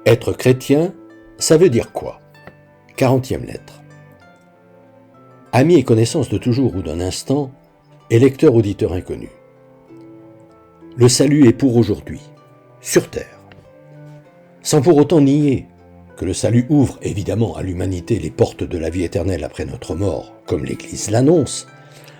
Être chrétien, ça veut dire quoi? 40e lettre. Amis et connaissances de toujours ou d'un instant, et lecteurs auditeurs inconnus. Le salut est pour aujourd'hui, sur terre. Sans pour autant nier que le salut ouvre évidemment à l'humanité les portes de la vie éternelle après notre mort, comme l'Église l'annonce,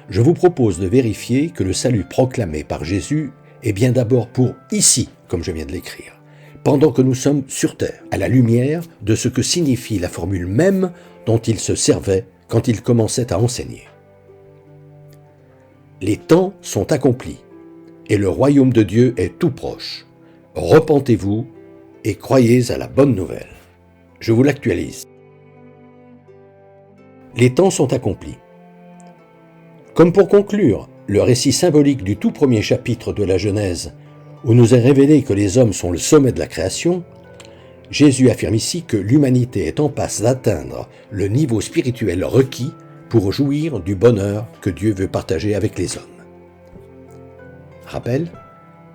je vous propose de vérifier que le salut proclamé par Jésus est bien d'abord pour ici, comme je viens de l'écrire, pendant que nous sommes sur terre, à la lumière de ce que signifie la formule même dont il se servait quand il commençait à enseigner. Les temps sont accomplis, et le royaume de Dieu est tout proche. Repentez-vous et croyez à la bonne nouvelle. Je vous l'actualise. Les temps sont accomplis. Comme pour conclure le récit symbolique du tout premier chapitre de la Genèse, où nous est révélé que les hommes sont le sommet de la création, Jésus affirme ici que l'humanité est en passe d'atteindre le niveau spirituel requis pour jouir du bonheur que Dieu veut partager avec les hommes. Rappel,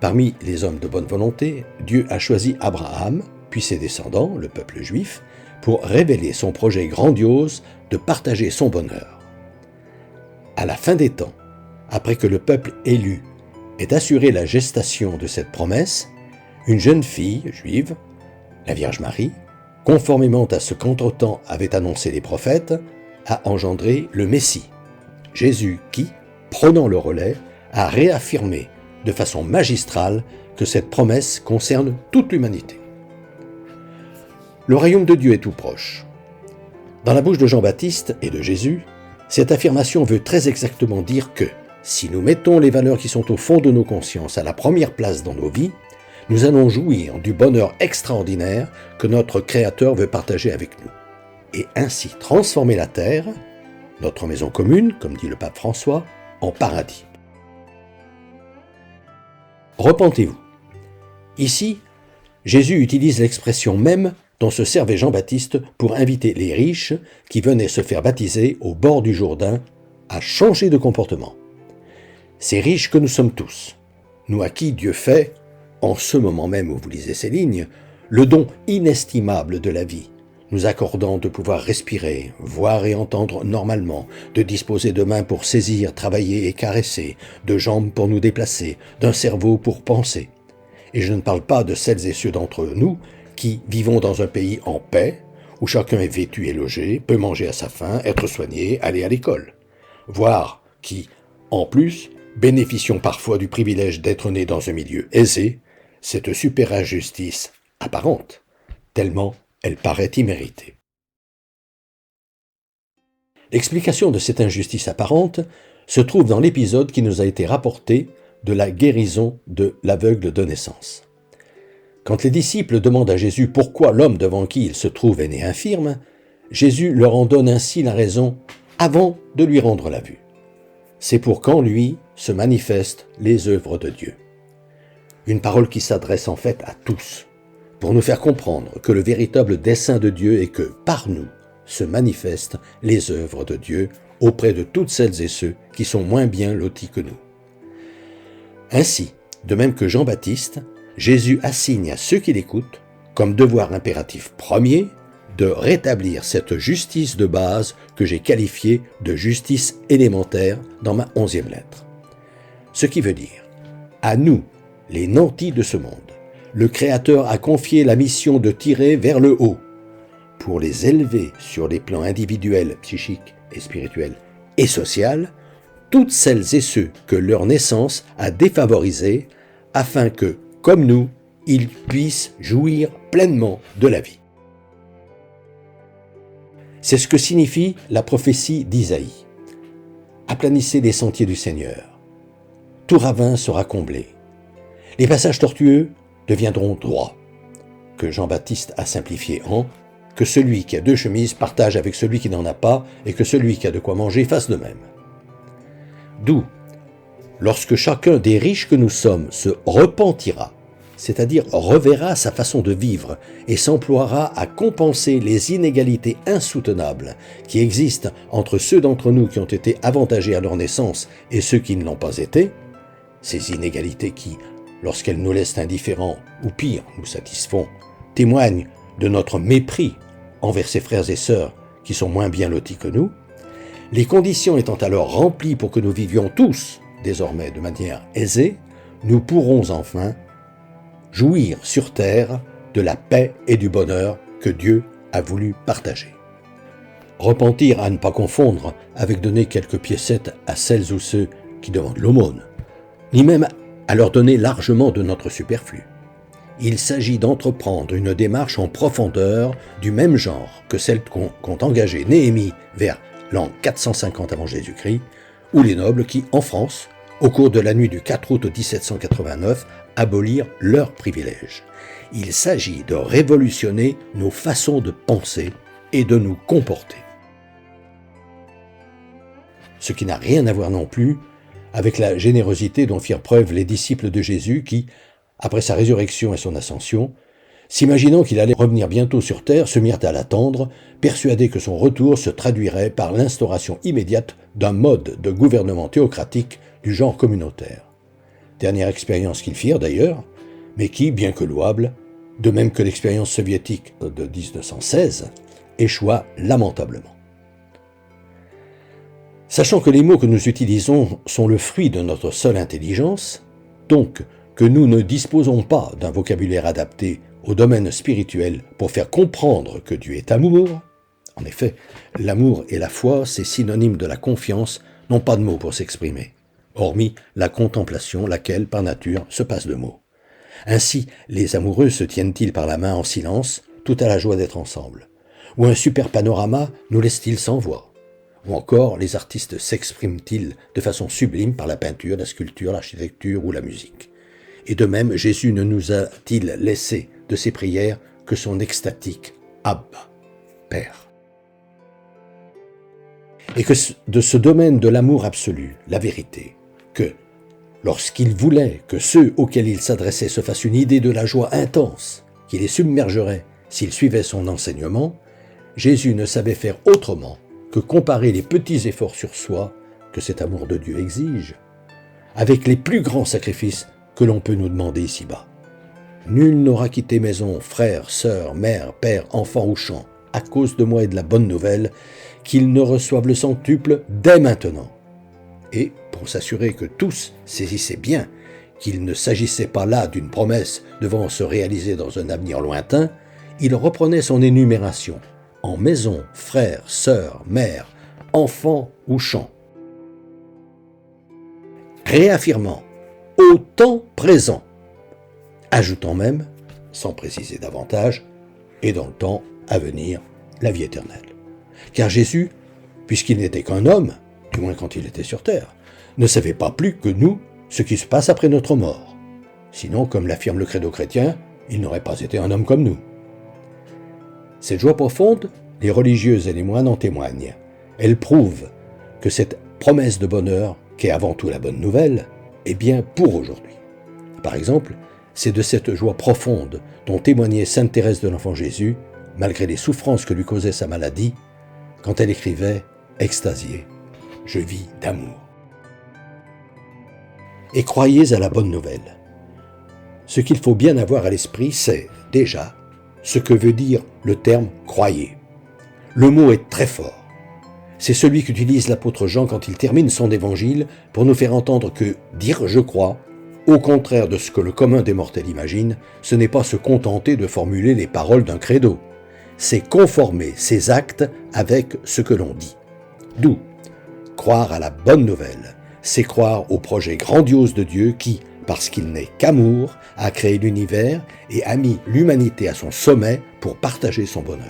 parmi les hommes de bonne volonté, Dieu a choisi Abraham, puis ses descendants, le peuple juif, pour révéler son projet grandiose de partager son bonheur. À la fin des temps, après que le peuple élu ait assuré la gestation de cette promesse, une jeune fille juive, la Vierge Marie, conformément à ce qu'entre-temps avaient annoncé les prophètes, a engendré le Messie, Jésus qui, prenant le relais, a réaffirmé de façon magistrale que cette promesse concerne toute l'humanité. Le royaume de Dieu est tout proche. Dans la bouche de Jean-Baptiste et de Jésus, cette affirmation veut très exactement dire que, si nous mettons les valeurs qui sont au fond de nos consciences à la première place dans nos vies, nous allons jouir du bonheur extraordinaire que notre Créateur veut partager avec nous, et ainsi transformer la terre, notre maison commune, comme dit le pape François, en paradis. Repentez-vous. Ici, Jésus utilise l'expression même dont se servait Jean-Baptiste pour inviter les riches qui venaient se faire baptiser au bord du Jourdain à changer de comportement. Ces riches que nous sommes tous, nous à qui Dieu fait, en ce moment même où vous lisez ces lignes, le don inestimable de la vie, nous accordant de pouvoir respirer, voir et entendre normalement, de disposer de mains pour saisir, travailler et caresser, de jambes pour nous déplacer, d'un cerveau pour penser. Et je ne parle pas de celles et ceux d'entre nous qui vivons dans un pays en paix, où chacun est vêtu et logé, peut manger à sa faim, être soigné, aller à l'école. Voire qui, en plus, bénéficions parfois du privilège d'être nés dans un milieu aisé, cette super injustice apparente, tellement elle paraît imméritée. L'explication de cette injustice apparente se trouve dans l'épisode qui nous a été rapporté de la guérison de l'aveugle de naissance. Quand les disciples demandent à Jésus pourquoi l'homme devant qui il se trouve est né infirme, Jésus leur en donne ainsi la raison avant de lui rendre la vue. C'est pour qu'en lui se manifestent les œuvres de Dieu. Une parole qui s'adresse en fait à tous, pour nous faire comprendre que le véritable dessein de Dieu est que, par nous, se manifestent les œuvres de Dieu auprès de toutes celles et ceux qui sont moins bien lotis que nous. Ainsi, de même que Jean-Baptiste, Jésus assigne à ceux qui l'écoutent, comme devoir impératif premier, de rétablir cette justice de base que j'ai qualifiée de justice élémentaire dans ma 11e lettre. Ce qui veut dire, à nous, les nantis de ce monde, le Créateur a confié la mission de tirer vers le haut, pour les élever sur les plans individuels, psychiques et spirituels et social, toutes celles et ceux que leur naissance a défavorisés, afin que, comme nous, ils puissent jouir pleinement de la vie. C'est ce que signifie la prophétie d'Isaïe. Aplanissez les sentiers du Seigneur. Tout ravin sera comblé. Les passages tortueux deviendront droits, que Jean-Baptiste a simplifié en « que celui qui a 2 chemises partage avec celui qui n'en a pas et que celui qui a de quoi manger fasse de même ». D'où, lorsque chacun des riches que nous sommes se repentira, c'est-à-dire reverra sa façon de vivre et s'emploiera à compenser les inégalités insoutenables qui existent entre ceux d'entre nous qui ont été avantagés à leur naissance et ceux qui ne l'ont pas été, ces inégalités qui, lorsqu'elles nous laissent indifférents ou pire, nous satisfont, témoignent de notre mépris envers ses frères et sœurs qui sont moins bien lotis que nous, les conditions étant alors remplies pour que nous vivions tous, désormais de manière aisée, nous pourrons enfin jouir sur terre de la paix et du bonheur que Dieu a voulu partager. Repentir à ne pas confondre avec donner quelques piécettes à celles ou ceux qui demandent l'aumône, ni même à leur donner largement de notre superflu. Il s'agit d'entreprendre une démarche en profondeur du même genre que celle qu'ont engagée Néhémie vers l'an 450 avant Jésus-Christ, ou les nobles qui, en France, au cours de la nuit du 4 août 1789, abolirent leurs privilèges. Il s'agit de révolutionner nos façons de penser et de nous comporter. Ce qui n'a rien à voir non plus avec la générosité dont firent preuve les disciples de Jésus qui, après sa résurrection et son ascension, s'imaginant qu'il allait revenir bientôt sur terre, se mirent à l'attendre, persuadés que son retour se traduirait par l'instauration immédiate d'un mode de gouvernement théocratique du genre communautaire. Dernière expérience qu'ils firent d'ailleurs, mais qui, bien que louable, de même que l'expérience soviétique de 1916, échoua lamentablement. Sachant que les mots que nous utilisons sont le fruit de notre seule intelligence, donc que nous ne disposons pas d'un vocabulaire adapté au domaine spirituel pour faire comprendre que Dieu est amour, en effet, l'amour et la foi, c'est synonyme de la confiance, n'ont pas de mots pour s'exprimer, hormis la contemplation, laquelle, par nature, se passe de mots. Ainsi, les amoureux se tiennent-ils par la main en silence, tout à la joie d'être ensemble. Ou un super panorama nous laisse-t-il sans voix? Ou encore, les artistes s'expriment-ils de façon sublime par la peinture, la sculpture, l'architecture ou la musique? Et de même, Jésus ne nous a-t-il laissé de ses prières que son extatique « Abba, Père ». Et que de ce domaine de l'amour absolu, la vérité, que, lorsqu'il voulait que ceux auxquels il s'adressait se fassent une idée de la joie intense qui les submergerait s'ils suivaient son enseignement, Jésus ne savait faire autrement que comparer les petits efforts sur soi que cet amour de Dieu exige, avec les plus grands sacrifices que l'on peut nous demander ici-bas. Nul n'aura quitté maison, frère, sœur, mère, père, enfant ou champ, à cause de moi et de la bonne nouvelle, qu'il ne reçoive le centuple dès maintenant. Et, pour s'assurer que tous saisissaient bien qu'il ne s'agissait pas là d'une promesse devant se réaliser dans un avenir lointain, il reprenait son énumération en maison, frère, sœur, mère, enfant ou champ, réaffirmant au temps présent, ajoutant même, sans préciser davantage, et dans le temps à venir, la vie éternelle. Car Jésus, puisqu'il n'était qu'un homme, du moins quand il était sur terre, ne savait pas plus que nous ce qui se passe après notre mort. Sinon, comme l'affirme le credo chrétien, il n'aurait pas été un homme comme nous. Cette joie profonde, les religieuses et les moines en témoignent. Elle prouve que cette promesse de bonheur, qui est avant tout la bonne nouvelle, est bien pour aujourd'hui. Par exemple, c'est de cette joie profonde dont témoignait sainte Thérèse de l'Enfant Jésus, malgré les souffrances que lui causait sa maladie, quand elle écrivait « Extasiée, je vis d'amour ». Et croyez à la bonne nouvelle. Ce qu'il faut bien avoir à l'esprit, c'est, déjà, ce que veut dire le terme « croyez ». Le mot est très fort. C'est celui qu'utilise l'apôtre Jean quand il termine son évangile pour nous faire entendre que dire « je crois », au contraire de ce que le commun des mortels imagine, ce n'est pas se contenter de formuler les paroles d'un credo. C'est conformer ses actes avec ce que l'on dit. D'où croire à la bonne nouvelle, c'est croire au projet grandiose de Dieu qui, parce qu'il n'est qu'amour, a créé l'univers et a mis l'humanité à son sommet pour partager son bonheur.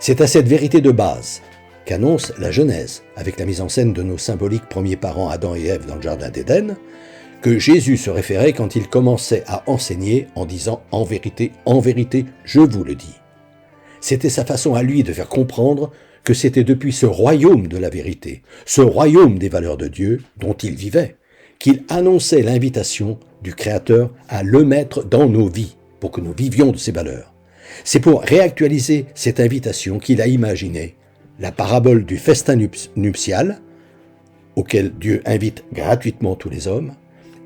C'est à cette vérité de base qu'annonce la Genèse, avec la mise en scène de nos symboliques premiers parents Adam et Ève dans le Jardin d'Éden, que Jésus se référait quand il commençait à enseigner en disant « En vérité, je vous le dis ». C'était sa façon à lui de faire comprendre que c'était depuis ce royaume de la vérité, ce royaume des valeurs de Dieu dont il vivait, qu'il annonçait l'invitation du Créateur à le mettre dans nos vies, pour que nous vivions de ces valeurs. C'est pour réactualiser cette invitation qu'il a imaginé la parabole du festin nuptial, auquel Dieu invite gratuitement tous les hommes,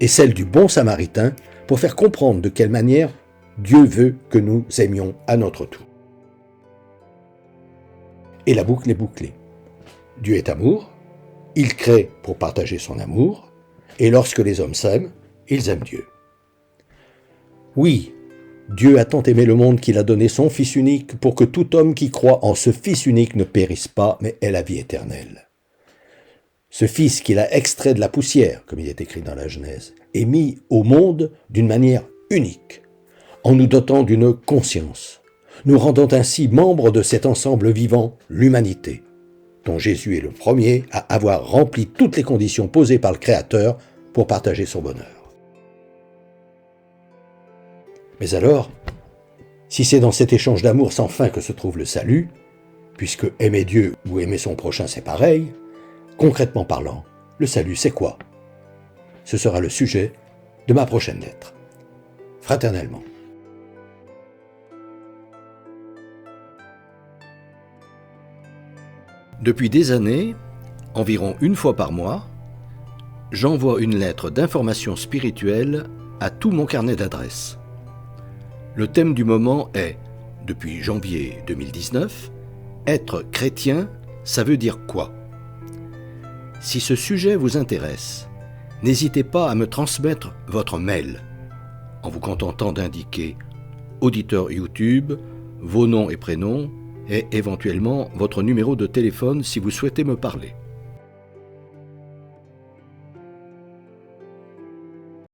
et celle du bon samaritain, pour faire comprendre de quelle manière Dieu veut que nous aimions à notre tour. Et la boucle est bouclée. Dieu est amour, il crée pour partager son amour, et lorsque les hommes s'aiment, ils aiment Dieu. Oui, Dieu a tant aimé le monde qu'il a donné son Fils unique pour que tout homme qui croit en ce Fils unique ne périsse pas, mais ait la vie éternelle. Ce Fils qu'il a extrait de la poussière, comme il est écrit dans la Genèse, est mis au monde d'une manière unique, en nous dotant d'une conscience, nous rendant ainsi membres de cet ensemble vivant, l'humanité, dont Jésus est le premier à avoir rempli toutes les conditions posées par le Créateur pour partager son bonheur. Mais alors, si c'est dans cet échange d'amour sans fin que se trouve le salut, puisque aimer Dieu ou aimer son prochain c'est pareil, concrètement parlant, le salut c'est quoi? Ce sera le sujet de ma prochaine lettre. Fraternellement. Depuis des années, environ une fois par mois, j'envoie une lettre d'information spirituelle à tout mon carnet d'adresses. Le thème du moment est, depuis janvier 2019, être chrétien, ça veut dire quoi? Si ce sujet vous intéresse, n'hésitez pas à me transmettre votre mail, en vous contentant d'indiquer auditeur YouTube, vos noms et prénoms, et éventuellement votre numéro de téléphone si vous souhaitez me parler.